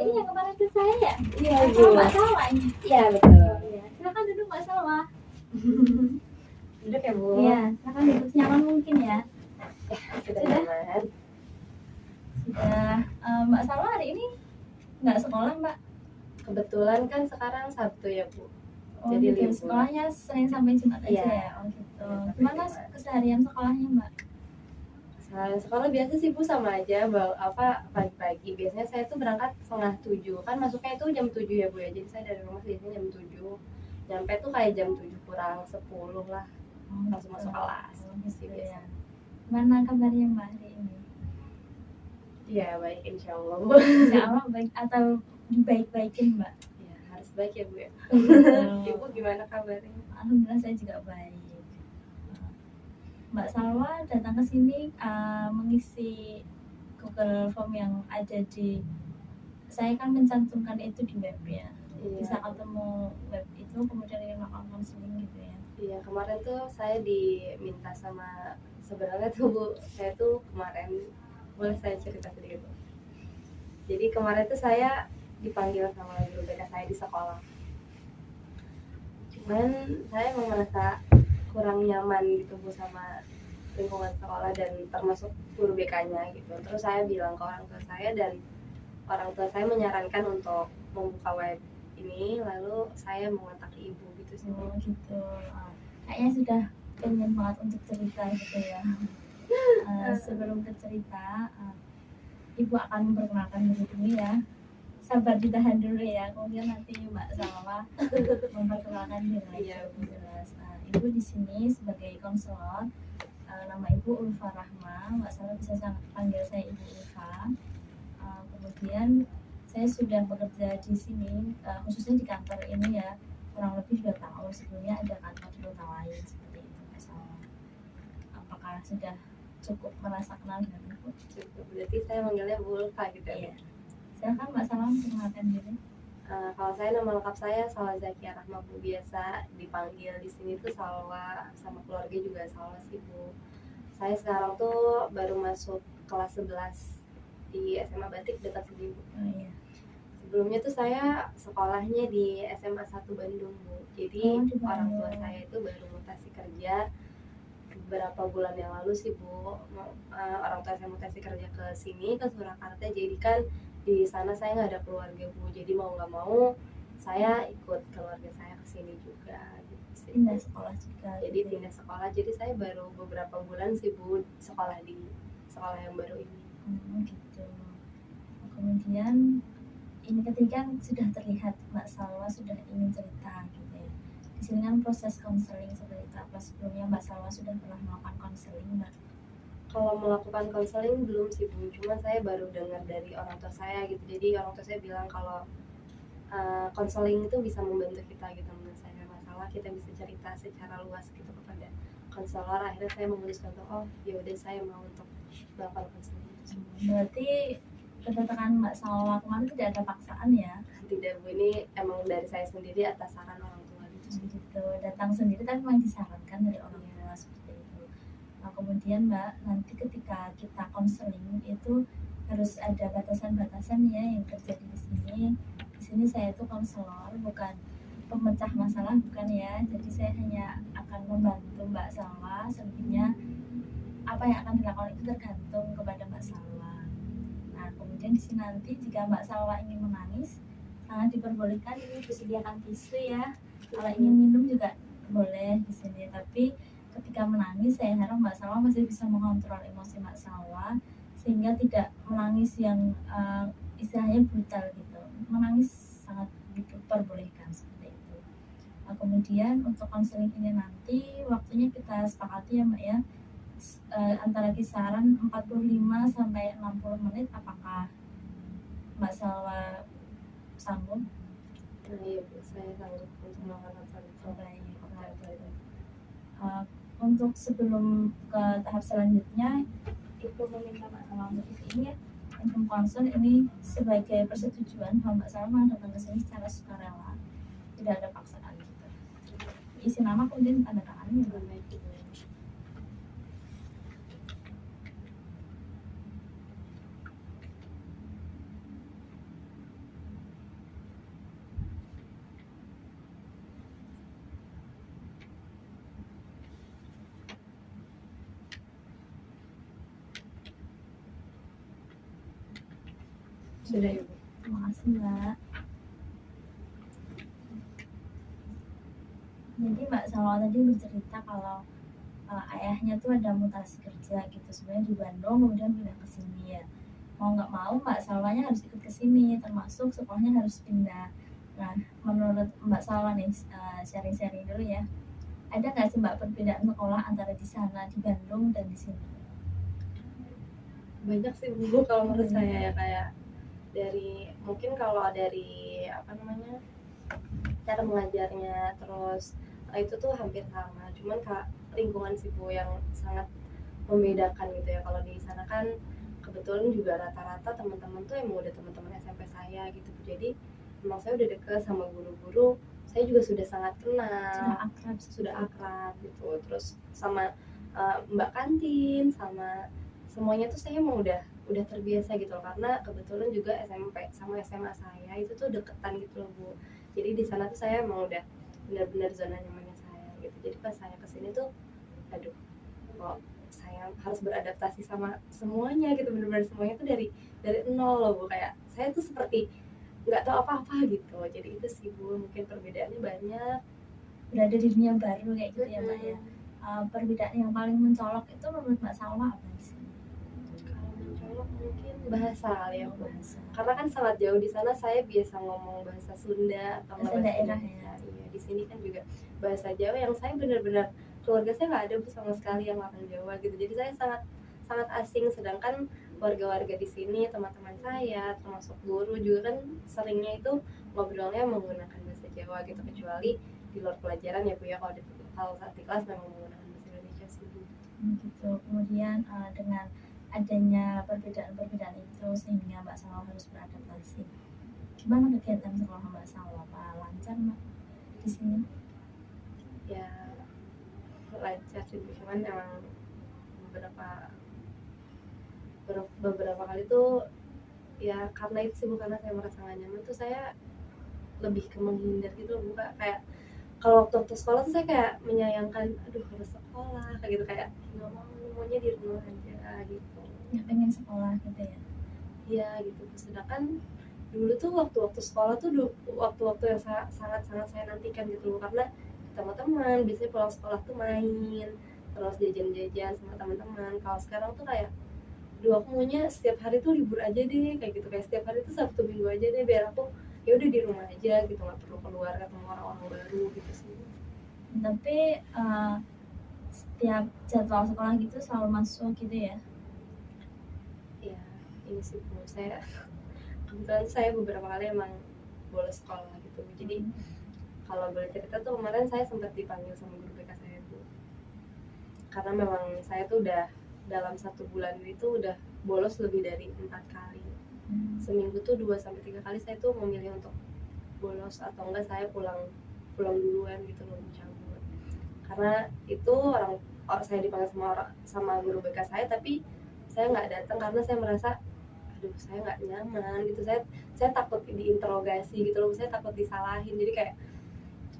Iya, kemarin ke saya ya. Iya, Bu. Mbak Salwa ini. Iya, betul. Iya. Silakan duduk Mbak Salwa. Duduk ya, Bu. Iya, silakan duduk nyaman mungkin ya. Sudah nyaman. Sudah. Mbak Salwa hari ini nggak sekolah Mbak? Kebetulan kan sekarang Sabtu ya, Bu. Oh, Jadi gitu. libur. Sekolahnya Senin sampai Jumat aja Iya. ya. Oh gitu. Gimana keseharian sekolahnya Mbak? Sekolah biasa sih, Bu, sama aja. Pagi-pagi. Biasanya saya tuh berangkat 6:30. Kan masuknya itu jam 7 ya, Bu ya. Jadi saya dari rumah biasanya jam 7. Nyampe tuh kayak jam 7 kurang 10 lah. Langsung masuk kelas. Gitu ya. Gimana kabarnya Mbak hari ini? Iya, baik, insya Allah, Bu. Insya Allah baik atau dibaik-baikin Mbak? Ya, harus baik ya, Bu ya. Oh. Ibu gimana kabarnya? Alhamdulillah saya juga baik. Mbak Salwa datang ke sini mengisi Google Form yang ada di, saya kan mencantumkan itu di web ya. Iya. Bisa ketemu web itu kemudian ingin melakukan konseling gitu ya. Iya, kemarin tuh saya diminta sama, sebenarnya tuh Bu, saya tuh kemarin, boleh saya cerita sedikit, Bu? Jadi kemarin tuh saya dipanggil sama guru BK saya di sekolah. Cuman saya emang merasa kurang nyaman gitu, Bu, sama lingkungan sekolah dan termasuk guru BK-nya gitu. Terus saya bilang ke orang tua saya dan orang tua saya menyarankan untuk membuka web ini, lalu saya mengontak ibu gitu sih. Oh gitu. Kayaknya sudah pengen banget untuk cerita gitu ya. Sebelum ke cerita, Ibu akan memperkenalkan diri dulu ya. Sabar ditahan dulu ya, kemudian nanti Mbak Salwa memperkenalkan diri lagi. Iya, jelas. Ibu di sini sebagai konselor. Nama Ibu Ulfa Rahma. Mbak Salwa bisa panggil saya Ibu Ulfa. Kemudian saya sudah bekerja di sini, khususnya di kantor ini ya, kurang lebih 2 tahun. Sebelumnya ada kantor di kota lain seperti itu Mbak Salwa. Apakah sudah cukup merasa kenal dengan Ibu? Cukup, berarti saya manggilnya Bu Ulfa gitu ya. Iya. Silakan Mbak Salwa memperkenalkan diri. Kalau saya, nama lengkap saya Salwa Zakia Rahma, Bu. Biasa dipanggil di sini tuh Salwa, sama keluarga juga Salwa sih, Bu. Saya sekarang tuh baru masuk kelas 11 di SMA Batik dekat sini, Bu. Oh iya. Sebelumnya tuh saya sekolahnya di SMA 1 Bandung, Bu. Jadi orang tua saya itu baru mutasi kerja beberapa bulan yang lalu sih, Bu. Orang tua saya mutasi kerja ke sini, ke Surakarta. Jadi kan di sana saya nggak ada keluarga, Bu. Jadi mau nggak mau saya ikut keluarga saya ke sini juga gitu sih. Pindah sekolah juga. Jadi pindah sekolah. Jadi saya baru beberapa bulan sih, Bu, sekolah di sekolah yang baru ini. Gitu. Kemudian ini ketika sudah terlihat Mbak Salwa sudah ingin cerita gitu ya. Di sini kan proses konseling seperti itu. Apa sebelumnya Mbak Salwa sudah pernah melakukan konseling, Mbak? Kalau melakukan konseling belum sih, Bu. Cuma saya baru dengar dari orang tua saya gitu. Jadi orang tua saya bilang kalau konseling itu bisa membantu kita gitu, menyelesaikan masalah. Kita bisa cerita secara luas gitu kepada konselor. Akhirnya saya memutuskan untuk ya udah saya mau untuk melakukan konseling. Berarti kedatangan Mbak Salwa kemarin tidak ada paksaan ya? Tidak, Bu. Ini emang dari saya sendiri atas saran orang tua gitu. Datang sendiri tapi memang disarankan dari orang tua seperti itu. Nah, kemudian Mbak, nanti ketika kita konseling itu harus ada batasan-batasan ya yang terjadi di sini. Di sini saya itu konselor, bukan pemecah masalah, bukan ya. Jadi saya hanya akan membantu Mbak Salwa. Selebihnya apa yang akan dilakukan itu tergantung kepada Mbak Salwa. Nah, kemudian di sini nanti jika Mbak Salwa ingin menangis, sangat diperbolehkan, ini disediakan tisu ya. Kalau ingin minum juga boleh di sini. Tapi ketika menangis, saya harap Mbak Salwa masih bisa mengontrol emosi Mbak Salwa sehingga tidak menangis yang istilahnya brutal gitu. Menangis sangat diperbolehkan seperti itu. Nah, kemudian untuk konseling ini nanti waktunya kita sepakati ya Mbak ya, antara kisaran 45 sampai 60 menit. Apakah Mbak Salwa sanggup? Iya, Bu, saya sanggup untuk melakukan konseling. Untuk sebelum ke tahap selanjutnya, Ibu meminta Mbak Salwa untuk ini ya, income concern ini sebagai persetujuan bahwa Mbak Salwa datang ke sini secara sukarela, tidak ada paksaan gitu. Isi nama kemudian tanda tangan ya Mbak. Sudah Ibu. Terima kasih Mbak. Jadi Mbak Salwa tadi bercerita kalau ayahnya tuh ada mutasi kerja gitu, sebenarnya di Bandung kemudian pindah ke sini ya. Mau nggak mau Mbak Salwanya harus ikut ke sini, termasuk sekolahnya harus pindah. Nah, menurut Mbak Salwa nih, sharing-sharing dulu ya. Ada nggak sih Mbak perbedaan sekolah antara di sana di Bandung dan di sini? Banyak sih Bu kalau menurut saya ya, kayak dari mungkin kalau dari cara mengajarnya, terus itu tuh hampir sama, cuman lingkungan sih Bu yang sangat membedakan gitu ya. Kalau di sana kan kebetulan juga rata-rata teman-teman tuh emang udah teman-teman SMP saya gitu, jadi emang saya udah deket sama guru-guru, saya juga sudah sangat kenal, sudah akrab gitu. Terus sama mbak kantin, sama semuanya tuh saya emang udah terbiasa gitu loh, karena kebetulan juga SMP sama SMA saya itu tuh deketan gitu loh Bu. Jadi di sana tuh saya emang udah benar-benar zona nyamannya saya gitu. Jadi pas saya kesini tuh, aduh, kok saya harus beradaptasi sama semuanya gitu, benar-benar semuanya tuh dari nol loh Bu. Kayak saya tuh seperti nggak tahu apa-apa gitu. Jadi itu sih Bu, mungkin perbedaannya banyak. Berada di dunia baru kayak gitu ya Mbak ya. Perbedaan yang paling mencolok itu menurut Mbak Salwa apa di sini? Kalau mencolok mungkin bahasa kali ya Bu. Karena kan sangat jauh, di sana saya biasa ngomong bahasa Sunda atau bahasa daerah ya. Iya, di sini kan juga bahasa Jawa yang saya benar-benar, keluarga saya nggak ada Bu sama sekali yang ngomong Jawa gitu. Jadi saya sangat asing, sedangkan warga-warga di sini, teman-teman saya, termasuk guru juga kan seringnya itu ngobrolnya menggunakan bahasa Jawa gitu, kecuali di luar pelajaran ya Bu ya. Kalau saat di kelas memang menggunakan bahasa Indonesia sih Bu. Gitu. Kemudian dengan adanya perbedaan-perbedaan itu sehingga Mbak Salwa harus beradaptasi. Gimana kegiatan sekolah Mbak Salwa? Apa lancar Mbak di sini? Ya lancar sih, cuman emang beberapa kali tuh ya karena itu sih, bukan saya merasa gak nyaman tuh, saya lebih ke menghindar gitu loh. Bukan kayak kalau waktu sekolah tuh saya kayak menyayangkan, aduh harus sekolah kayak gitu, kayak nggak maunya di rumah aja gitu ya, pengen sekolah gitu ya. Iya gitu. Sedangkan dulu tuh waktu sekolah tuh waktu yang sangat saya nantikan gitu loh, karena teman-teman biasanya pulang sekolah tuh main, terus jajan-jajan sama teman-teman. Kalau sekarang tuh kayak, aku maunya setiap hari tuh libur aja deh kayak gitu, kayak setiap hari tuh Sabtu Minggu aja deh, biar aku ya udah di rumah aja gitu, nggak perlu keluar ketemu orang-orang baru gitu sih. Tapi setiap jadwal sekolah gitu selalu masuk gitu ya? Ya ini sih Bu, saya kebetulan saya beberapa kali emang bolos sekolah gitu. Jadi kalau boleh cerita tuh, kemarin saya sempat dipanggil sama guru BK saya Bu, karena memang saya tuh udah dalam 1 bulan itu udah bolos lebih dari 4 kali. Seminggu tuh 2-3 kali saya tuh memilih untuk bolos, atau enggak saya pulang duluan gitu loh, cabut. Karena itu saya dipanggil sama guru BK saya, tapi saya nggak datang karena saya merasa, aduh saya nggak nyaman gitu. Saya takut diinterogasi gitu loh, saya takut disalahin. Jadi kayak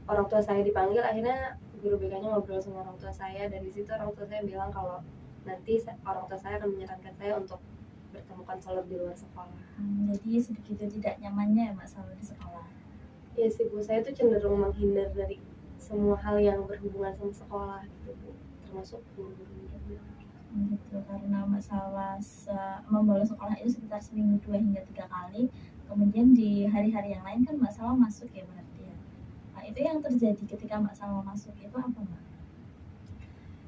orang tua saya dipanggil, akhirnya guru BK-nya ngobrol sama orang tua saya, dan di situ orang tua saya bilang kalau nanti orang tua saya akan menyarankan saya untuk bertemu konselor di luar sekolah. Jadi sebegitu tidak nyamannya ya Mbak Salwa di sekolah? Iya sih Bu, saya tuh cenderung menghindar dari semua hal yang berhubungan sama sekolah gitu Bu, termasuk guru-guru juga. Gitu, karena Mbak Salwa membolos sekolah itu sekitar seminggu 2 hingga 3 kali, kemudian di hari-hari yang lain kan Mbak Salwa masuk ya berarti ya. Nah, itu yang terjadi ketika Mbak Salwa masuk itu apa Mbak?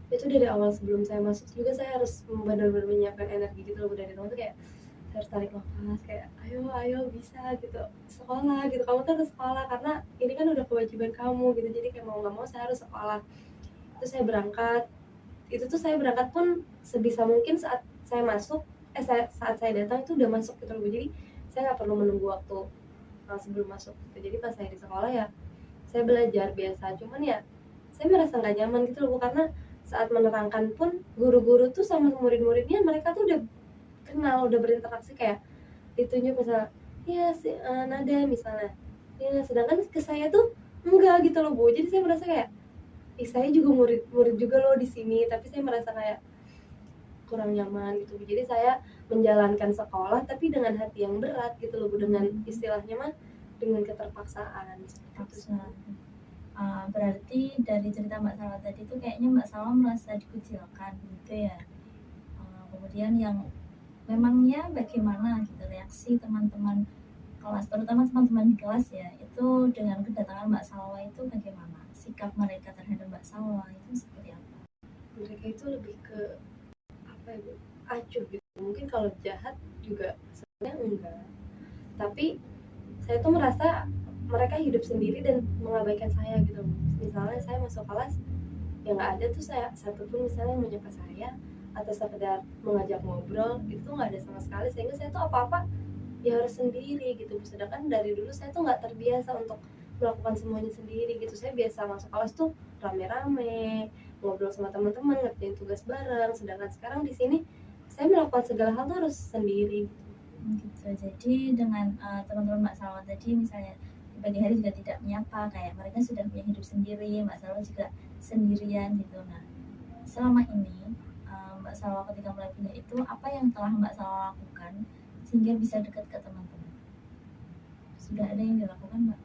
Itu dari awal sebelum saya masuk juga saya harus benar-benar menyiapkan energi gitu loh dari rumah tuh, kayak saya harus tarik nafas, kayak ayo bisa gitu, sekolah gitu, kamu tuh harus sekolah karena ini kan udah kewajiban kamu gitu. Jadi kayak mau nggak mau saya harus sekolah. Terus saya berangkat, itu tuh saya berangkat pun sebisa mungkin saat saya masuk, saat saya datang itu udah masuk gitu loh. Jadi saya nggak perlu menunggu waktu sebelum masuk gitu. Jadi pas saya di sekolah ya saya belajar biasa, cuman ya saya merasa nggak nyaman gitu loh, karena saat menerangkan pun guru-guru tuh sama murid-muridnya mereka tuh udah kenal, udah berinteraksi, kayak ditunjuk misalnya ya si Nada misalnya ya, sedangkan ke saya tuh enggak gitu loh Bu. Jadi saya merasa kayak, saya juga murid juga loh di sini, tapi saya merasa kayak kurang nyaman gitu. Jadi saya menjalankan sekolah tapi dengan hati yang berat gitu loh Bu, dengan istilahnya mah dengan keterpaksaan seperti itu. Berarti dari cerita Mbak Salwa tadi tuh kayaknya Mbak Salwa merasa dikucilkan gitu ya. Kemudian yang memangnya bagaimana gitu reaksi teman-teman kelas, terutama teman-teman di kelas ya, itu dengan kedatangan Mbak Salwa itu bagaimana? Sikap mereka terhadap Mbak Salwa itu seperti apa? Mereka itu lebih ke apa ya Bu? Acuh gitu. Mungkin kalau jahat juga sebenarnya enggak. Tapi saya tuh merasa mereka hidup sendiri dan mengabaikan saya gitu. Misalnya saya masuk kelas, yang nggak ada tuh saya satupun misalnya menyapa saya atau sekedar mengajak ngobrol, itu nggak ada sama sekali, sehingga saya tuh apa-apa ya harus sendiri gitu. Sedangkan dari dulu saya tuh nggak terbiasa untuk melakukan semuanya sendiri gitu. Saya biasa masuk kelas tuh rame-rame, ngobrol sama teman-teman, ngerjain tugas bareng. Sedangkan sekarang di sini saya melakukan segala hal tuh harus sendiri gitu. Jadi dengan teman-teman Mbak Salwa tadi misalnya di pagi hari juga tidak menyapa, kayak mereka sudah punya hidup sendiri, Mbak Salwa juga sendirian gitu. Nah, selama ini Mbak Salwa ketika mulai punya itu, apa yang telah Mbak Salwa lakukan sehingga bisa dekat ke teman-teman? Sudah ada yang dilakukan Mbak?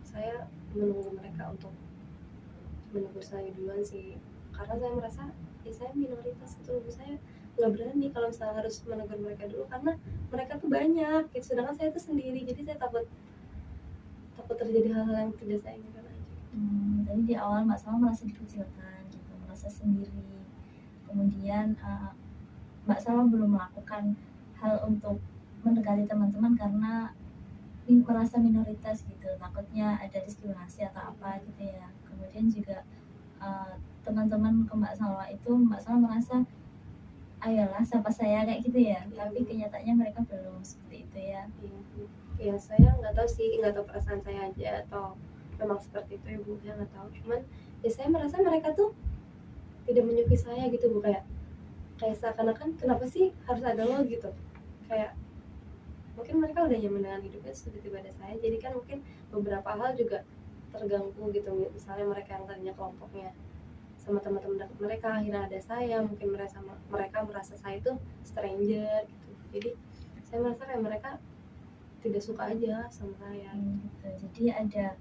Saya menunggu mereka untuk menegur saya duluan sih, karena saya merasa ya saya minoritas itu, saya nggak berani kalau misalnya harus menegur mereka dulu karena mereka tuh banyak gitu, sedangkan saya tuh sendiri, jadi saya takut terjadi hal-hal yang tidak saya inginkan aja. Jadi di awal Mbak Salwa merasa dikucilkan gitu, merasa sendiri, kemudian Mbak Salwa belum melakukan hal untuk mendekati teman-teman karena merasa minoritas gitu, takutnya ada diskriminasi atau apa gitu ya. Kemudian juga teman-teman ke Mbak Salwa itu, Mbak Salwa merasa ayolah sapa saya kayak gitu ya, tapi kenyataannya mereka belum seperti itu ya. Ya saya nggak tahu sih, nggak tahu perasaan saya aja atau memang seperti itu ya Bu, saya nggak tahu. Cuman ya saya merasa mereka tuh tidak menyukai saya gitu Bu, kayak seakan-akan kenapa sih harus ada lo gitu, kayak mungkin mereka udah nyaman dengan hidupnya, tiba-tiba ada saya, jadi kan mungkin beberapa hal juga terganggu gitu. Misalnya mereka yang tadinya kelompoknya sama teman-teman dekat mereka, akhirnya ada saya, mungkin mereka merasa saya itu stranger gitu. Jadi saya merasa kayak mereka tidak suka aja sama saya gitu. Jadi ada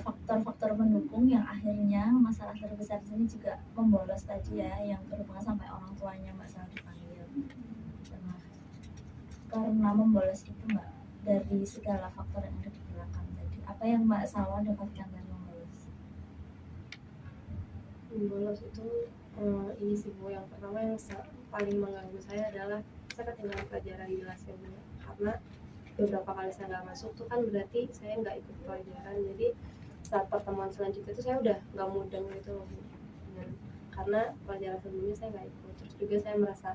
faktor-faktor pendukung yang akhirnya masalah terbesar di sini juga membolos tadi ya, yang berhubungan sampai orang tuanya Mbak Salwa dipanggil. Karena membolos itu Mbak, dari segala faktor yang ada di belakang tadi, apa yang Mbak Salwa dapatkan dari membolos itu ini sih Bu, yang pertama yang paling mengganggu saya adalah saya ketinggalan pelajaran di kelas ya Bu, karena beberapa kali saya nggak masuk tuh kan berarti saya nggak ikut pelajaran, jadi saat pertemuan selanjutnya itu saya udah nggak mudeng gitu loh Bu, karena pelajaran sebelumnya saya nggak ikut. Terus juga saya merasa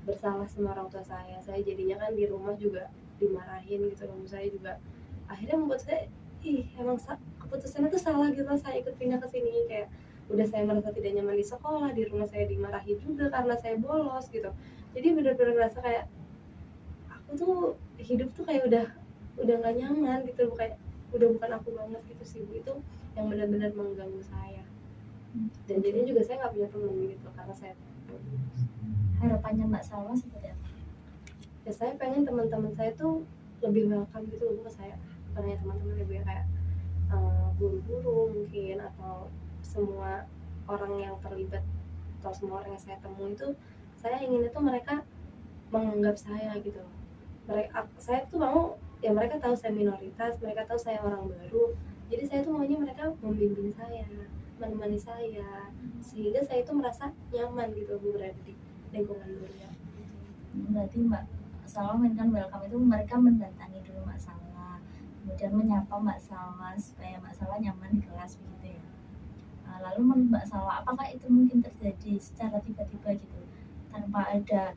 bersalah sama orang tua saya jadinya kan di rumah juga dimarahin gitu loh. Saya juga akhirnya membuat saya emang keputusannya tuh salah gitu, saya ikut pindah ke sini, kayak udah saya merasa tidak nyaman di sekolah, di rumah saya dimarahi juga karena saya bolos gitu. Jadi benar-benar ngerasa kayak aku tuh hidup tuh kayak udah nggak nyaman gitu, kayak udah bukan aku banget gitu sih Bu. Itu yang benar-benar mengganggu saya, dan jadinya juga saya nggak punya teman gitu karena saya bolos. Harapannya Mbak Salwa seperti apa? Ya saya pengen teman-teman saya tuh lebih welcome gitu loh ke saya, bukan hanya teman-teman ya Bu ya, kayak guru-guru mungkin atau semua orang yang terlibat atau semua orang yang saya temui itu, saya ingin itu mereka menganggap saya gitu. Saya tuh mau ya mereka tahu saya minoritas, mereka tahu saya orang baru, jadi saya tuh maunya mereka membimbing saya, menemani saya, sehingga saya itu merasa nyaman gitu berada di lingkungan Nuria. Berarti Mbak Salwa mainkan welcome itu mereka mendatangi dulu Mbak Salwa, kemudian menyapa Mbak Salwa supaya Mbak Salwa nyaman di kelas begitu ya. Lalu menurut Mbak Salwa, apakah itu mungkin terjadi secara tiba-tiba gitu, tanpa ada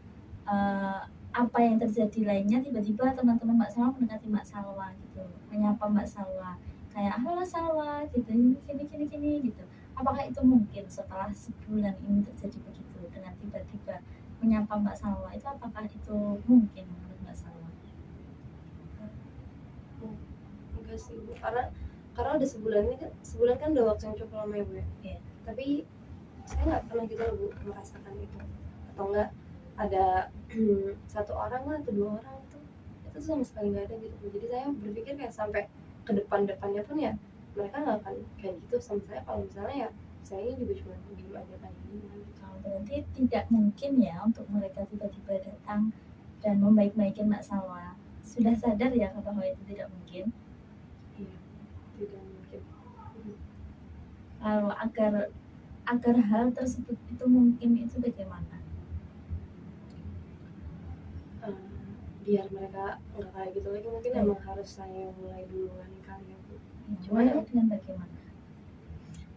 apa yang terjadi lainnya, tiba-tiba teman-teman Mbak Salwa mendekati Mbak Salwa gitu, menyapa Mbak Salwa kayak halo Salwa gitu, gini gitu. Apakah itu mungkin setelah sebulan ini terjadi begitu dengan tiba-tiba menyapa Mbak Salwa, itu apakah itu mungkin menurut Mbak Salwa? Enggak sih Bu, karena udah sebulan kan udah waktu yang cukup lama ya Bu ya. Yeah. Tapi saya nggak pernah gitu loh Bu merasakan itu, atau enggak ada satu orang lah atau dua orang itu sama sekali nggak ada gitu. Jadi saya berpikir kayak sampai ke depannya pun ya mereka nggak akan kayak gitu sama saya kalau misalnya ya saya juga cuma diem aja kayak gini gitu. Berarti tidak mungkin ya untuk mereka tiba-tiba datang dan membaik-baikin Mbak Salwa. Sudah sadar ya bahwa itu tidak mungkin? Iya, tidak mungkin. Kalau agar hal tersebut itu mungkin itu bagaimana? Biar mereka nggak kayak gitu lagi mungkin emang harus saya mulai duluan kali ya Bu. Cuma dengan bagaimana?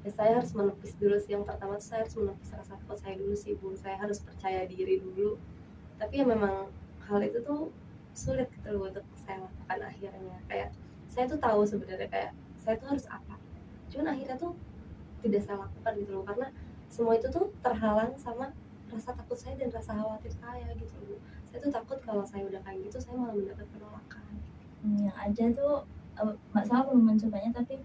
Ya, saya harus menepis dulu sih, yang pertama tuh saya harus menepis rasa takut saya dulu sih Bu. Saya harus percaya diri dulu, tapi ya memang hal itu tuh sulit gitu loh untuk saya lakukan akhirnya. Kayak saya tuh tahu sebenarnya kayak saya tuh harus apa, cuman akhirnya tuh tidak saya lakukan gitu loh, karena semua itu tuh terhalang sama rasa takut saya dan rasa khawatir saya gitu loh. Saya tuh takut kalau saya udah kayak gitu saya malah mendapat penolakan. Yang ada tuh Mbak Salwa belum mencobanya, tapi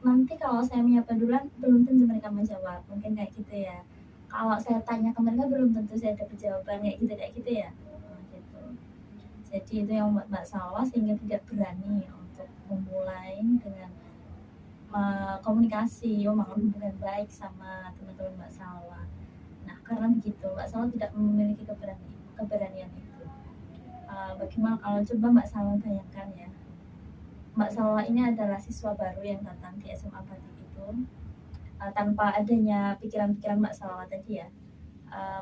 nanti kalau saya menyapa duluan belum tentu mereka menjawab, mungkin kayak gitu ya. Kalau saya tanya ke mereka belum tentu saya dapat jawaban kayak gitu ya. Gitu. Jadi itu yang membuat Mbak Salwa sehingga tidak berani untuk memulai dengan komunikasi, membangun hubungan baik sama teman-teman Mbak Salwa. Nah karena begitu Mbak Salwa tidak memiliki keberanian itu. Bagaimana kalau coba Mbak Salwa bayangkan ya, Mbak Salwa ini adalah siswa baru yang datang di SMA Batik itu, tanpa adanya pikiran-pikiran Mbak Salwa tadi ya.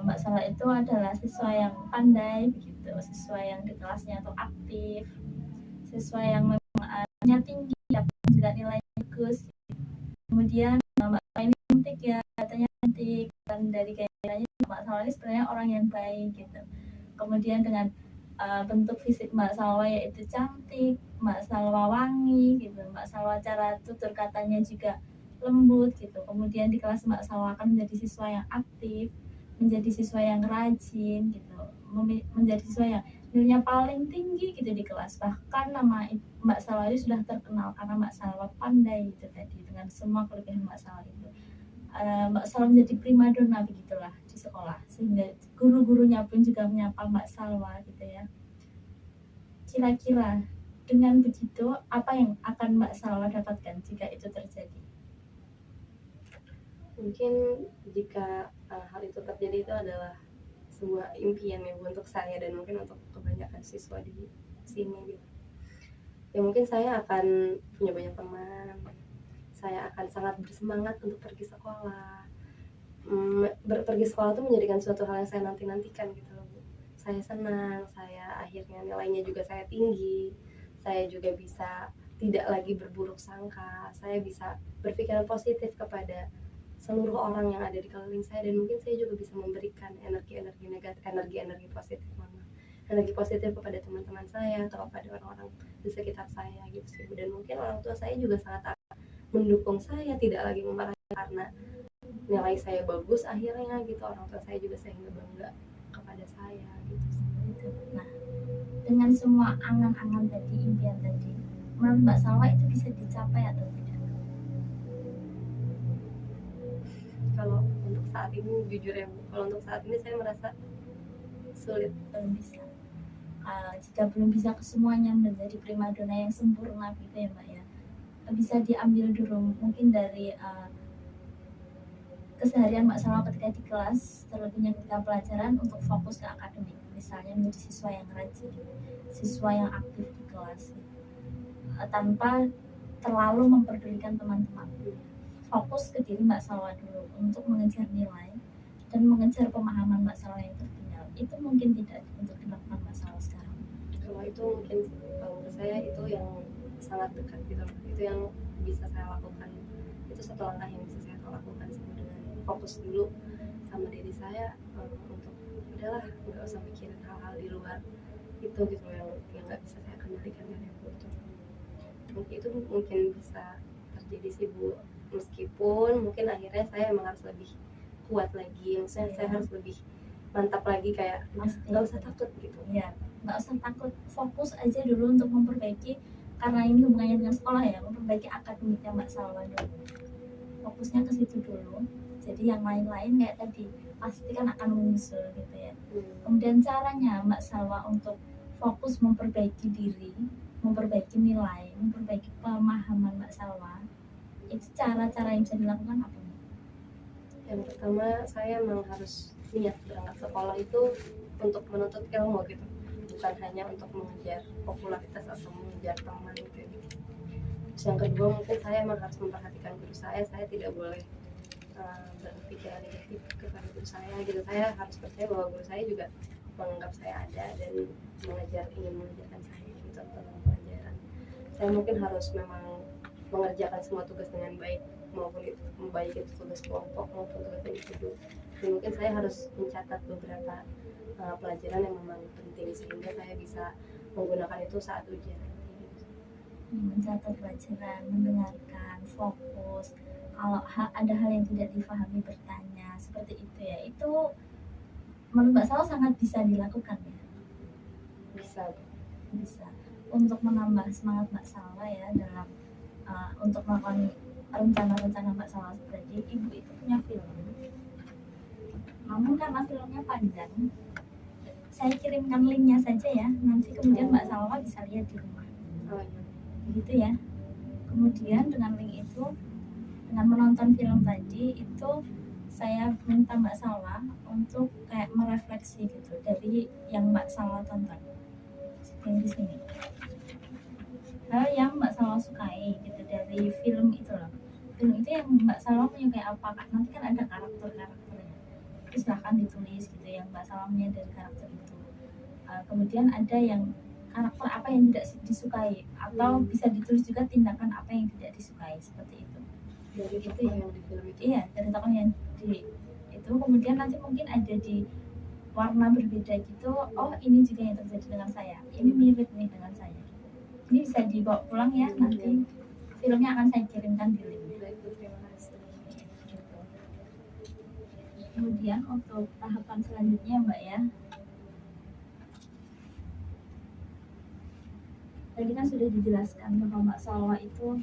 Mbak Salwa itu adalah siswa yang pandai begitu, siswa yang di kelasnya tuh aktif, siswa yang memang tinggi, juga nilainya bagus. Kemudian Mbak Salwa ini cantik ya, katanya cantik, dan dari gayanya Mbak Salwa ini sebenarnya orang yang baik gitu. Kemudian dengan bentuk fisik Mbak Salwa yaitu cantik, Mbak Salwa wangi gitu, Mbak Salwa cara tutur katanya juga lembut gitu. Kemudian di kelas Mbak Salwa akan menjadi siswa yang aktif, menjadi siswa yang rajin gitu, menjadi siswa yang nilainya paling tinggi gitu di kelas. Bahkan nama Mbak Salwa ini sudah terkenal karena Mbak Salwa pandai itu tadi dengan semua kelebihan Mbak Salwa itu. Mbak Salwa menjadi primadona begitulah di sekolah, sehingga guru-gurunya pun juga menyapa Mbak Salwa gitu ya. Kira-kira dengan begitu apa yang akan Mbak Salwa dapatkan jika itu terjadi? Mungkin jika hal itu terjadi itu adalah sebuah impian ya untuk saya dan mungkin untuk kebanyakan siswa di sini gitu. Ya mungkin saya akan punya banyak teman, saya akan sangat bersemangat untuk pergi sekolah. Pergi sekolah itu menjadikan suatu hal yang saya nanti-nantikan gitu loh Bu. Saya senang, saya akhirnya nilainya juga saya tinggi, saya juga bisa tidak lagi berburuk sangka, saya bisa berpikiran positif kepada seluruh orang yang ada di keliling saya, dan mungkin saya juga bisa memberikan energi-energi negatif, energi positif kepada teman-teman saya atau kepada orang-orang di sekitar saya gitu sih. Dan mungkin orang tua saya juga sangat mendukung saya, tidak lagi memarahi karena nilai saya bagus akhirnya gitu. Orang tua saya juga sehingga bangga kepada saya gitu. Nah, dengan semua angan-angan tadi, impian tadi, menurut Mbak Salwa itu bisa dicapai atau tidak? Kalau untuk saat ini jujur ya Bu, kalau untuk saat ini saya merasa sulit. Belum bisa. Jika belum bisa kesemuanya menjadi primadona yang sempurna gitu ya Mbak ya, bisa diambil dulu mungkin dari keseharian Mbak Salwa ketika di kelas, terlebihnya ketika pelajaran, untuk fokus ke akademik, misalnya menjadi siswa yang rajin, siswa yang aktif di kelas, tanpa terlalu memperdulikan teman-teman. Fokus ke diri Mbak Salwa dulu untuk mengejar nilai dan mengejar pemahaman Mbak Salwa yang tertinggal. Itu mungkin tidak untuk dilakukan Mbak Salwa sekarang. Kalau itu mungkin kalau menurut saya itu yang sangat dekat gitu, itu yang bisa saya lakukan, itu satu langkah yang bisa saya lakukan sama dengan fokus dulu sama diri saya, untuk udahlah nggak usah mikirin hal-hal di luar itu gitu yang nggak bisa saya kendalikan dari aku itu. Mungkin itu mungkin bisa terjadi sih Bu, meskipun mungkin akhirnya saya emang harus lebih kuat lagi, maksudnya saya harus lebih mantap lagi, kayak nggak usah takut gitu ya, nggak usah takut, fokus aja dulu untuk memperbaiki, karena ini hubungannya dengan sekolah ya, memperbaiki akademiknya Mbak Salwa dulu. fokusnya ke situ dulu. Jadi yang lain-lain kayak tadi pasti kan akan menyusul gitu ya. Kemudian caranya Mbak Salwa untuk fokus memperbaiki diri, memperbaiki nilai, memperbaiki pemahaman Mbak Salwa, itu cara-cara yang bisa dilakukan apa? Yang pertama, saya memang harus niat berangkat sekolah itu untuk menuntut ilmu gitu, bukan hanya untuk mengejar popularitas atau mengejar teman gitu. Terus yang kedua, mungkin saya memang harus memperhatikan guru saya tidak boleh berpikiran negatif kepada guru saya gitu. Saya harus percaya bahwa guru saya juga menganggap saya ada dan ingin mengajarkan saya gitu tentang pelajaran. Saya mungkin harus memang mengerjakan semua tugas dengan baik, maupun itu baik itu tugas kelompok maupun tugas individu. Dan mungkin saya harus mencatat beberapa pelajaran yang memang penting sehingga saya bisa menggunakan itu saat ujian. Mencatat pelajaran, mendengarkan, fokus. Kalau ada hal yang tidak dipahami bertanya, seperti itu ya. Itu menurut Mbak Salwa sangat bisa dilakukan ya. Bisa untuk menambah semangat Mbak Salwa ya dalam untuk melakukan rencana-rencana Mbak Salwa tadi. Ibu itu punya film, namun karena filmnya panjang, saya kirimkan linknya saja ya, nanti kemudian Mbak Salwa bisa lihat di rumah. Begitu ya. Kemudian dengan link itu, dengan menonton film tadi itu, saya minta Mbak Salwa untuk kayak merefleksi gitu dari yang Mbak Salwa tonton yang di sini, hal yang Mbak Salwa sukai gitu dari film itu loh. Film itu yang Mbak Salwa menyukai apa? Nanti kan ada karakternya, itu silahkan ditulis gitu yang Mbak Salwa dari karakter itu. Kemudian ada yang karakter apa yang tidak disukai, atau bisa ditulis juga tindakan apa yang tidak disukai, seperti itu. Dari itu yang di film itu. Iya, dari tokoh yang di itu. Kemudian nanti mungkin ada di warna berbeda gitu. Oh, ini juga yang terjadi dengan saya. Ini mirip nih dengan saya. Ini bisa dibawa pulang ya. Nanti filmnya akan saya kirimkan di link. Kemudian untuk tahapan selanjutnya Mbak ya, tadi kan sudah dijelaskan bahwa Mbak Salwa itu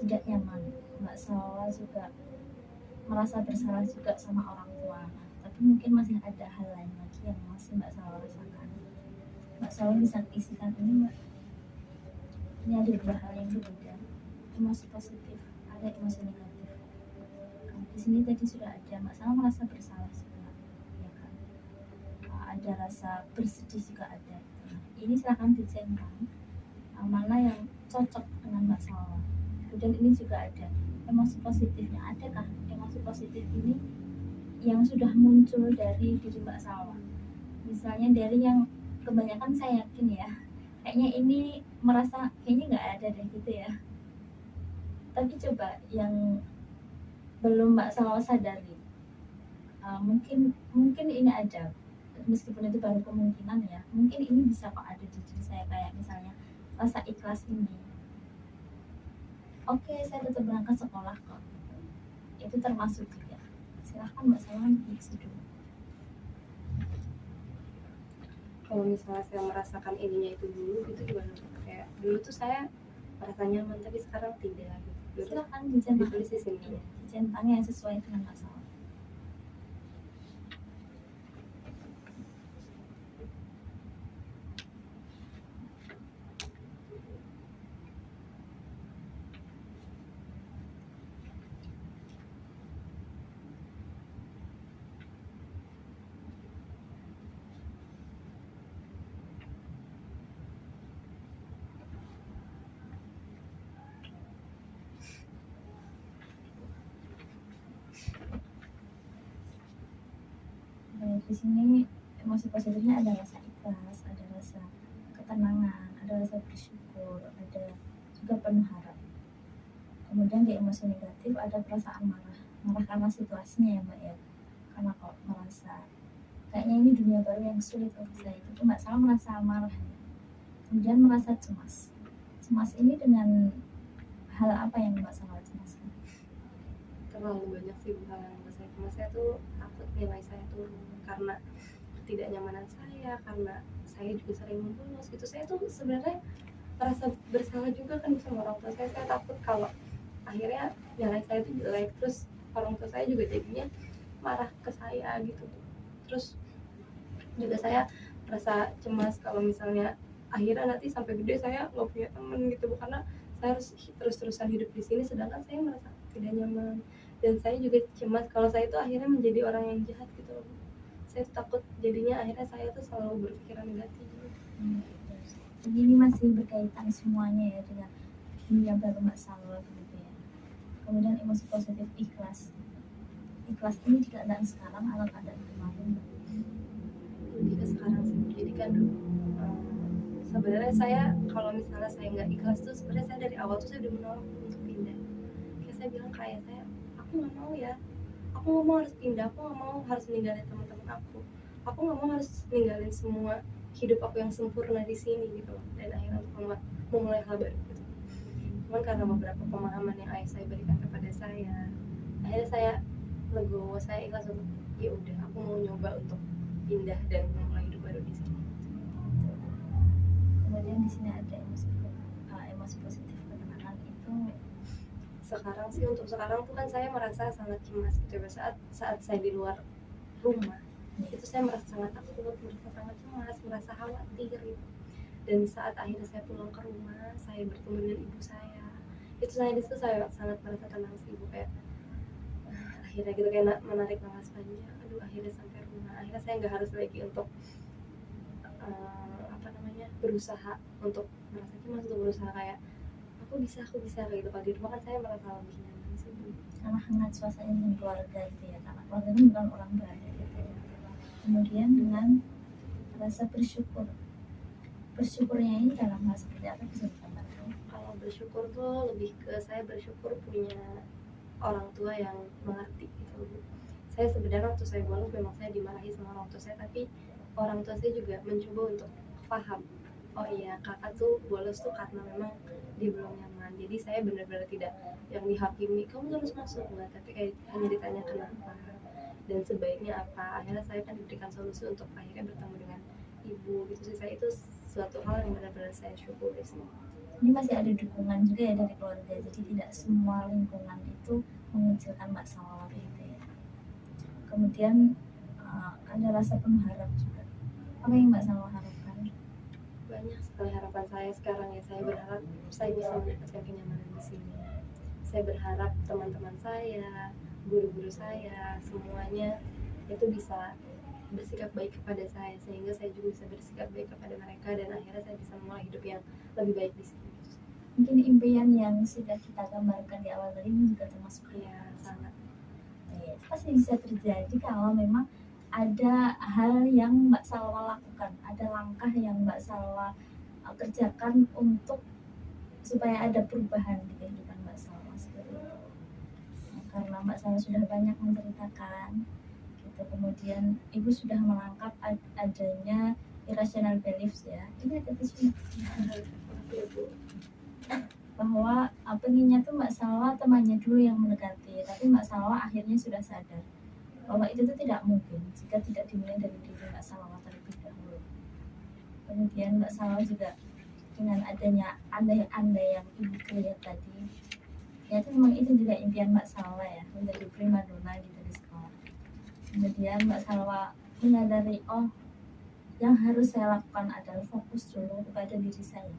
tidak nyaman. Mbak Salwa juga merasa bersalah juga sama orang tua, tapi mungkin masih ada hal lain lagi yang masih Mbak Salwa rasakan. Mbak Salwa bisa isikan ini Mbak. Ini ada dua hal yang berbeda, emosi positif, ada emosi negatif. Di sini tadi sudah ada Mbak Salwa merasa bersalah juga, ya kan? Ada rasa bersedih juga ada. Ini silahkan dicentang mana yang cocok dengan Mbak Salwa. Kemudian ini juga ada emosi positifnya. Adakah emosi positif ini yang sudah muncul dari diri Mbak Salwa? Misalnya dari yang kebanyakan saya yakin ya, kayaknya ini merasa kayaknya nggak ada deh gitu ya. Tapi coba yang belum Mbak Salwa sadari, mungkin ini ada, meskipun itu baru kemungkinan ya, mungkin ini bisa kok ada di diri saya, kayak misalnya rasa ikhlas ini. Oke, saya tetap berangkat sekolah kok, itu termasuk juga. Silahkan Mbak Salwa diisi dulu. Kalau misalnya saya merasakan ininya itu dulu, itu juga kayak dulu tuh saya merasa nyaman, tapi sekarang tidak gitu. Silahkan dicentang di sini. Dicentang yang sesuai dengan Mbak Salwa. Di sini emosi positifnya ada rasa ikhlas, ada rasa ketenangan, ada rasa bersyukur, ada juga penuh harap. Kemudian di emosi negatif ada perasaan marah karena situasinya ya Mbak ya, karena kok merasa kayaknya ini dunia baru yang sulit untuk saya, itu Mbak Salwa merasa marah ya. Kemudian merasa cemas ini dengan hal apa yang Mbak Salwa cemaskan? Terlalu banyak sih hal yang membuat saya cemas. Saya tuh takut nilai saya turun karena ketidaknyamanan saya, karena saya juga sering bolos gitu. Saya tuh sebenarnya merasa bersalah juga kan sama orang tua saya takut kalau akhirnya nilai saya itu jelek, terus orang tua saya juga jadinya marah ke saya gitu. Terus juga saya merasa cemas kalau misalnya akhirnya nanti sampai gede saya nggak punya temen gitu, karena saya harus terus-terusan hidup di sini sedangkan saya merasa tidak nyaman. Dan saya juga cemas kalau saya itu akhirnya menjadi orang yang jahat gitu loh. Saya tuh takut jadinya akhirnya saya tuh selalu berpikiran negatif. Jadi ini masih berkaitan semuanya ya dengan dunia baru masalah gitu ya. Kemudian emosi positif, ikhlas. Ikhlas ini di keadaan sekarang atau keadaan kemarin? Lebih ke sekarang sih. Jadi kan sebenarnya saya kalau misalnya saya nggak ikhlas tuh sebenarnya saya dari awal tuh saya udah menolak untuk pindah. Kayak saya bilang ke ayah saya, aku nggak mau ya, aku nggak mau harus pindah, aku nggak mau harus ninggalin teman-teman aku nggak mau harus ninggalin semua hidup aku yang sempurna di sini gitu loh. Dan akhirnya untuk memulai hal baru gitu. Cuman karena beberapa pemahaman yang ayah saya berikan kepada saya, akhirnya saya legowo, saya ikhlas untuk ya udah aku mau nyoba untuk pindah dan memulai hidup baru di sini. Kemudian di sini ada emosi positif ketenangan itu. Sekarang sih untuk sekarang tuh kan saya merasa sangat cemas gitu ya, saat saya di luar rumah itu saya merasa sangat takut, merasa sangat cemas, merasa khawatir gitu. Dan saat akhirnya saya pulang ke rumah, saya bertemu dengan ibu saya, itu saya disitu saya sangat merasa tenang sih ibu, kayak akhirnya gitu kayak menarik nafas panjang, aduh akhirnya sampai rumah, akhirnya saya nggak harus lagi untuk berusaha untuk merasa cemas, untuk berusaha kayak aku bisa kayak gitu. Kalau di rumah kan saya merasa lebih nyaman sih, karena hangat suasana dengan keluarga gitu ya, karena keluarga itu bukan orang baru gitu ya. Kemudian dengan rasa bersyukurnya ini dalam hal seperti apa bisa digambarkan? Kalau bersyukur tuh lebih ke saya bersyukur punya orang tua yang mengerti gitu. Saya sebenarnya waktu saya bolos memang saya dimarahi sama orang tua saya, tapi orang tua saya juga mencoba untuk paham, oh iya kakak tuh bolos tuh karena memang dia belum nyaman. Jadi saya benar-benar tidak yang dihakimi kamu harus masuk, enggak, tapi kayak hanya ditanya kenapa dan sebaiknya apa. Akhirnya saya kan diberikan solusi untuk akhirnya bertemu dengan ibu gitu sih. Saya itu suatu hal yang benar-benar saya syukuri sih. Ini masih ada dukungan juga ya dari keluarga, jadi tidak semua lingkungan itu mengecilkan Mbak Salwa gitu ya. Kemudian ada rasa penuh harap juga. Apa yang Mbak Salwa harapkan? Banyak sekali harapan saya sekarang ya. Saya berharap saya bisa mendapatkan kenyamanan di sini. Saya berharap teman-teman saya, guru-guru saya, semuanya itu bisa bersikap baik kepada saya, sehingga saya juga bisa bersikap baik kepada mereka dan akhirnya saya bisa mulai hidup yang lebih baik di sini. Mungkin impian yang sudah kita gambarkan di awal tadi juga termasuk ya sangat. Itu pasti bisa terjadi kalau memang ada hal yang Mbak Salwa lakukan, ada langkah yang Mbak Salwa kerjakan untuk supaya ada perubahan di kehidupan Mbak Salwa seperti itu. Karena Mbak Salwa sudah banyak menceritakan gitu, kemudian Ibu sudah menangkap adanya irrational beliefs ya. Ini ada tisu bahwa pengennya tuh Mbak Salwa temannya dulu yang mendekati, tapi Mbak Salwa akhirnya sudah sadar bahwa itu tuh tidak mungkin jika tidak dimulai dari diri Mbak Salwa terlebih dahulu. Kemudian Mbak Salwa juga dengan adanya andai-andai yang Ibu lihat tadi, ya itu memang itu juga impian Mbak Salwa ya, menjadi primadona gitu di sekolah. Kemudian Mbak Salwa menyadari, oh yang harus saya lakukan adalah fokus dulu kepada diri saya,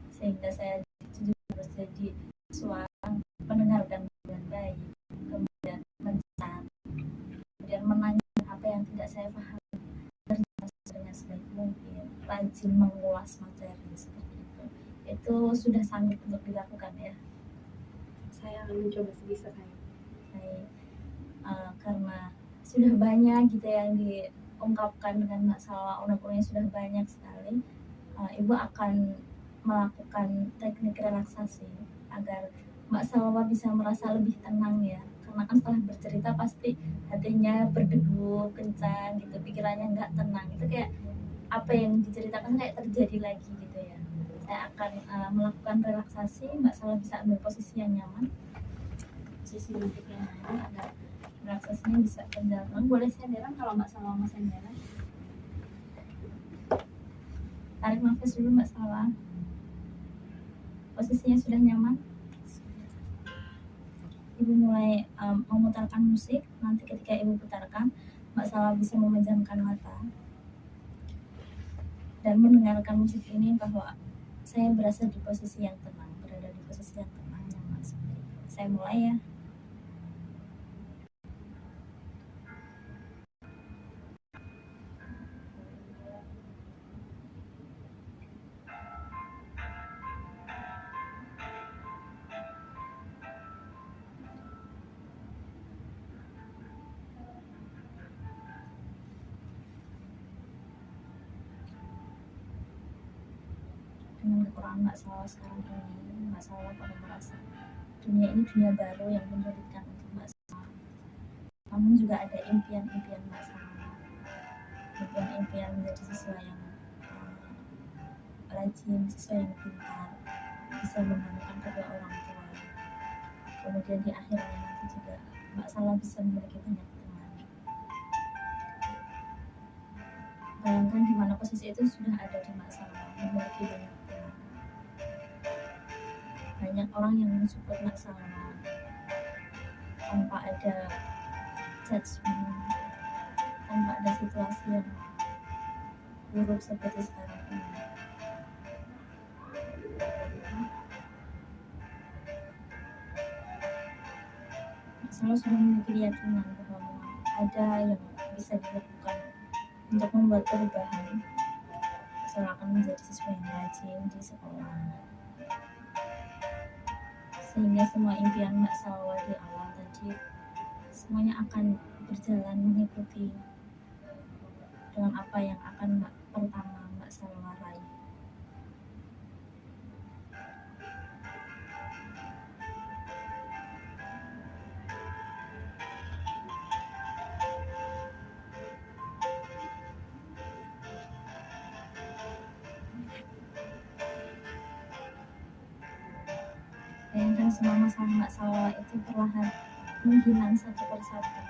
sehingga saya harus jadi seorang pendengarkan dengan baik, kemudian mencatat, kemudian menanyakan apa yang tidak saya pahami dengan sebaik mungkin, rajin mengulas materi seperti itu sudah sanggup untuk dilakukan ya. Saya akan mencoba sebisa saya. Karena sudah banyak gitu yang diungkapkan dengan Mbak Salwa, unek-uneknya sudah banyak sekali. Ibu akan melakukan teknik relaksasi agar Mbak Salwa bisa merasa lebih tenang ya, karena kan setelah bercerita pasti hatinya berdegup kencang gitu, pikirannya nggak tenang, itu kayak apa yang diceritakan kayak terjadi lagi gitu ya. Saya akan melakukan relaksasi. Mbak Salwa bisa ambil posisi yang nyaman, posisi duduk yang nyaman agar relaksasinya bisa berjalan. Boleh senderan kalau Mbak Salwa mau senderan. Tarik nafas dulu Mbak Salwa. Posisinya sudah nyaman? ibu mulai memutarkan musik, nanti ketika ibu putarkan, Mbak Salwa bisa memejamkan mata dan mendengarkan musik ini bahwa saya berasa di posisi yang tenang, berada di posisi yang tenang, nyaman seperti itu. Saya mulai ya. Dengan kekurangan Mbak Salwa sekarang ini, Mbak Salwa pada merasa dunia ini dunia baru yang menyulitkan untuk Mbak Salwa. Namun juga ada impian-impian Mbak Salwa, impian-impian menjadi siswa yang rajin, siswa yang pintar, bisa membanggakan kedua orang tua. Kemudian di akhirnya nanti juga Mbak Salwa bisa memiliki banyak teman. Bayangkan di mana posisi itu sudah ada di Mbak Salwa, memiliki banyak teman. Banyak orang yang mensupport Mbak Salwa tanpa ada judgement, tanpa ada situasi yang buruk seperti sekarang ini. Mbak Salwa sudah memiliki keyakinan bahwa ada yang bisa dilakukan untuk membuat perubahan. Mbak Salwa akan menjadi siswa yang rajin di sekolah, sehingga semua impian Mbak Salwa di awal tadi semuanya akan berjalan mengikuti dengan apa yang akan Mbak Salwa raih. Bayangkan semua masalah Mbak Salwa itu perlahan menghilang satu persatu.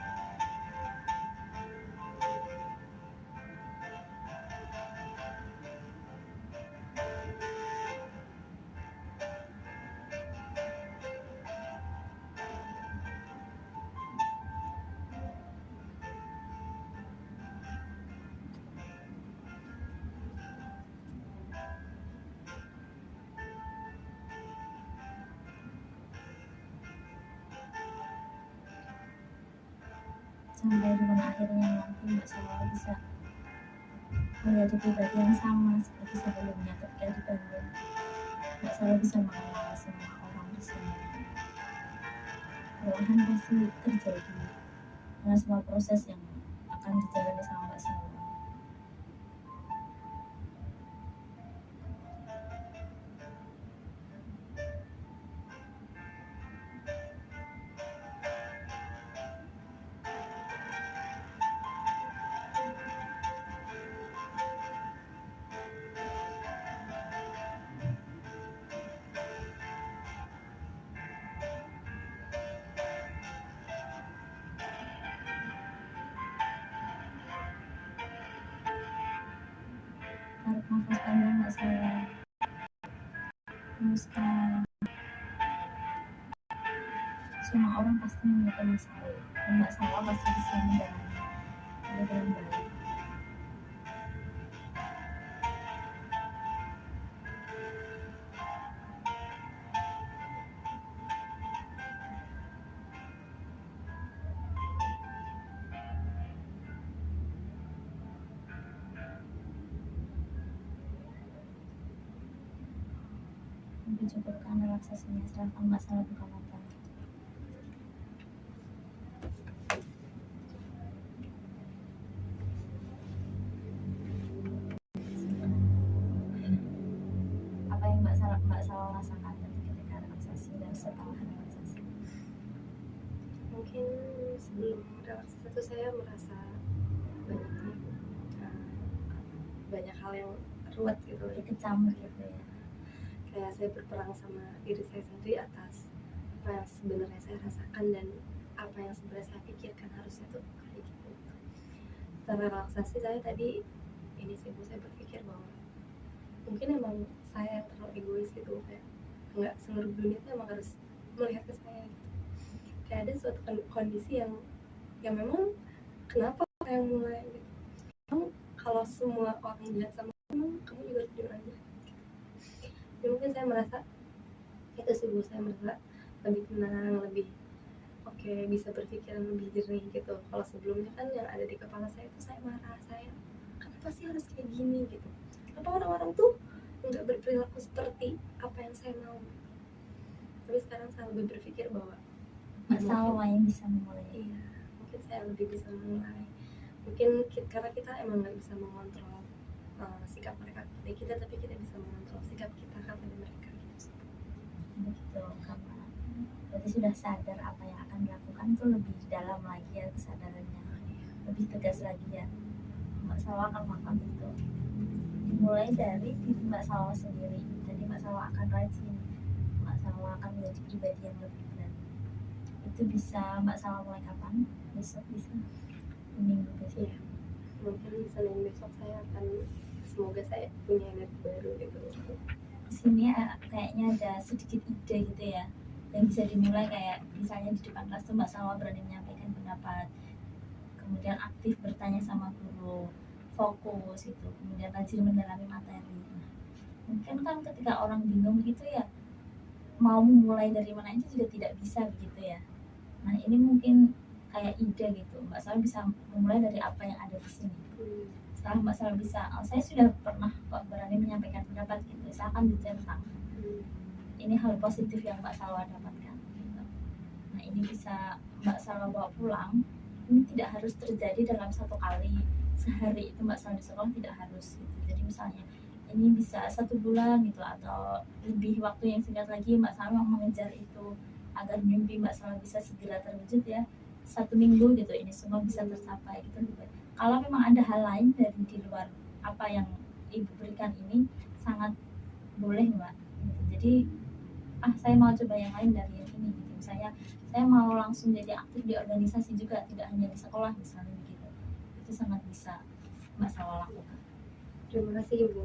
Sampai di mana akhirnya nanti Mbak Salwa bisa menjadi pribadi yang sama seperti sebelumnya ketika di Bandung. Mbak Salwa bisa mengenal semua orang di sini. Perlahan pasti terjadi dengan semua proses yang akan dijalani sama Mbak Salwa. Tarik nafas panjang Mbak Salwa, hembuskan. Semua orang pasti memiliki masalah, dan Mbak Salwa pasti bisa menjalani dengan baik. Mungkin cukupkan relaksasinya, silahkan Mbak Salwa buka mata. Apa yang Mbak Salwa rasakan ketika relaksasi dan setelah relaksasi? Mungkin sebelum relaksasi itu saya merasa banyak hal yang ruwet gitu, dikecam gitu ya. Kayak saya berperang sama diri saya sendiri atas apa yang sebenarnya saya rasakan dan apa yang sebenarnya saya pikirkan harusnya tuh kayak gitu. Setelah relaksasi saya tadi ini sih Bu, saya berpikir bahwa mungkin emang saya terlalu egois gitu, kayak nggak seluruh dunia tuh emang harus melihat ke saya gitu. kayak ada suatu kondisi yang memang kenapa saya mulai gitu. Kalau semua orang jahat sama kamu juga harus jujur aja. Jadi mungkin saya merasa itu sih Bu, saya merasa lebih tenang, lebih oke, bisa berpikiran lebih jernih gitu. Kalau sebelumnya kan yang ada di kepala saya itu saya marah, saya kenapa sih harus kayak gini gitu, kenapa orang-orang tuh nggak berperilaku seperti apa yang saya mau. Tapi sekarang saya lebih berpikir bahwa masalah yang bisa memulai. Iya, mungkin saya lebih bisa memulai. Mungkin karena kita emang nggak bisa mengontrol sikap mereka kepada kita, tapi kita bisa mengontrol sikap kita kepada mereka gitu. Begitu, karena berarti sudah sadar apa yang akan dilakukan tuh lebih dalam lagi ya kesadarannya, lebih tegas lagi ya. Mbak Salwa akan melakukan itu dimulai dari diri Mbak Salwa sendiri. Jadi Mbak Salwa akan rajin, Mbak Salwa akan menjadi pribadi yang lebih berani. Itu bisa Mbak Salwa mulai kapan? Besok bisa? Minggu besok? Ya, mungkin Senin besok saya akan, semoga saya punya energi baru gitu. Di sini kayaknya ada sedikit ide gitu ya, yang bisa dimulai kayak misalnya di depan kelas tuh Mbak Salwa berani menyampaikan pendapat, kemudian aktif bertanya sama guru, fokus gitu, kemudian rajin mendalami materi. Nah, mungkin kan ketika orang bingung gitu ya, mau mulai dari mana itu juga tidak bisa begitu ya. Nah ini mungkin kayak ide gitu, Mbak Salwa bisa memulai dari apa yang ada di sini. Setelah Mbak Salwa bisa, saya sudah pernah kok berani menyampaikan pendapat gitu, misalkan ditentang, ini hal positif yang Mbak Salwa dapatkan gitu. Nah ini bisa Mbak Salwa bawa pulang. Ini tidak harus terjadi dalam satu kali sehari itu Mbak Salwa di sekolah, tidak harus gitu. Jadi misalnya ini bisa 1 bulan gitu, atau lebih waktu yang singkat lagi Mbak Salwa mengejar itu agar mimpi Mbak Salwa bisa segera terwujud ya, 1 minggu gitu, ini semua bisa tercapai gitu. Kalau memang ada hal lain dari di luar apa yang Ibu berikan ini, sangat boleh Mbak gitu. Jadi saya mau coba yang lain dari yang ini gitu. Misalnya saya mau langsung jadi aktif di organisasi juga, tidak hanya di sekolah misalnya begitu. Itu sangat bisa Mbak Salwa lakukan. Terima kasih Ibu.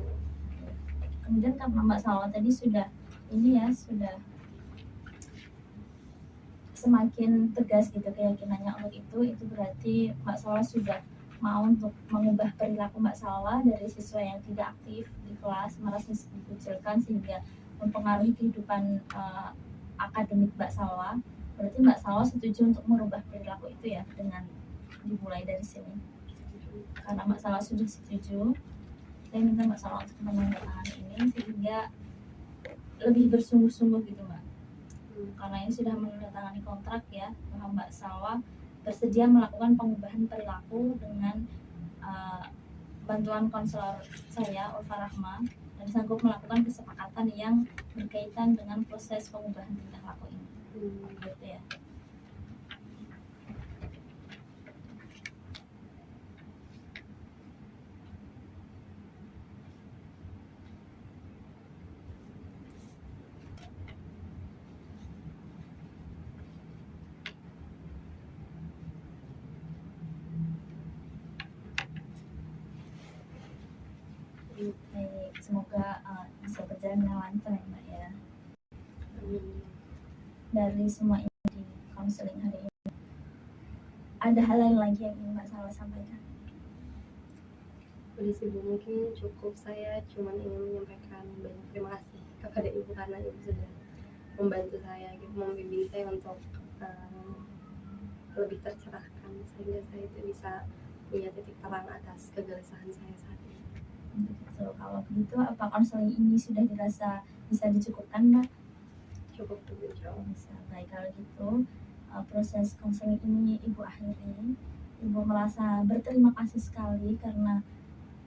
Kemudian karena Mbak Salwa tadi sudah ini ya, sudah semakin tegas gitu keyakinannya untuk itu berarti Mbak Salwa sudah mau untuk mengubah perilaku Mbak Salwa dari siswa yang tidak aktif di kelas, merasa dikucilkan sehingga mempengaruhi kehidupan akademik Mbak Salwa. Berarti Mbak Salwa setuju untuk merubah perilaku itu ya, dengan dimulai dari sini. Karena Mbak Salwa sudah setuju, saya minta Mbak Salwa untuk menandatangani ini sehingga lebih bersungguh-sungguh gitu Mbak. Karena ini sudah menandatangani kontrak ya, bahwa Mbak Salwa bersedia melakukan pengubahan perilaku dengan bantuan konselor saya Ulfa Rahma, dan sanggup melakukan kesepakatan yang berkaitan dengan proses pengubahan tingkah laku ini. Gitu ya. Baik, semoga bisa berjalan dengan lancar ya Mbak ya. Dari semua ini di konseling hari ini, ada hal lain lagi yang ingin Mbak Salwa sampaikan? Udah sih Bu, mungkin cukup. Saya cuma ingin menyampaikan banyak terima kasih kepada Ibu karena Ibu sudah membantu saya gitu, membimbing saya untuk lebih tercerahkan sehingga saya itu bisa punya titik terang atas kegelisahan saya saat ini. Begitu. Kalau begitu, apa konseling ini sudah dirasa bisa dicukupkan Mbak? Cukup tuh insya Allah. Bisa. Baik, kalau gitu proses konseling ini Ibu akhiri. Ibu merasa berterima kasih sekali karena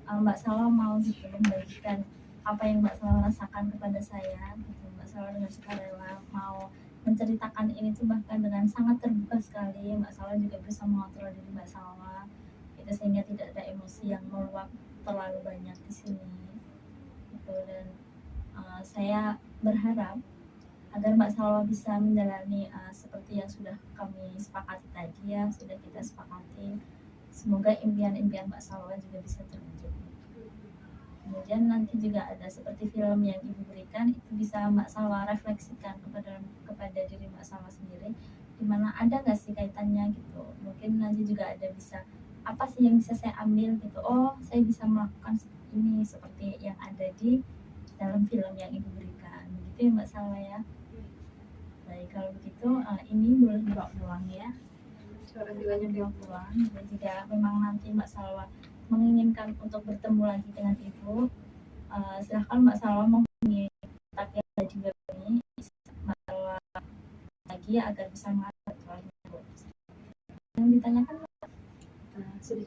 Mbak Salwa mau gitu membagikan apa yang Mbak Salwa rasakan kepada saya gitu. Mbak Salwa dengan sukarela mau menceritakan ini tuh bahkan dengan sangat terbuka sekali. Mbak Salwa juga bisa mengontrol diri Mbak Salwa itu sehingga tidak ada emosi yang meluap terlalu banyak di sini gitu. Dan saya berharap agar Mbak Salwa bisa menjalani seperti yang sudah kami sepakati tadi ya, sudah kita sepakati. Semoga impian-impian Mbak Salwa juga bisa terwujud. Kemudian nanti juga ada seperti film yang Ibu berikan, itu bisa Mbak Salwa refleksikan kepada diri Mbak Salwa sendiri, gimana, ada nggak sih kaitannya gitu. Mungkin nanti juga ada bisa apa sih yang bisa saya ambil gitu, oh saya bisa melakukan seperti ini seperti yang ada di dalam film yang ibu berikan gitu ya Mbak Salwa ya. Baik, kalau begitu ini boleh dibawa pulang ya. Terima kasih banyak dibawa pulang. Dan jika memang nanti Mbak Salwa menginginkan untuk bertemu lagi dengan ibu, silahkan Mbak Salwa menghubungi kontak yang ada di web ini Mbak Salwa lagi agar bisa mengatur soalnya. Yang ditanyakan sudah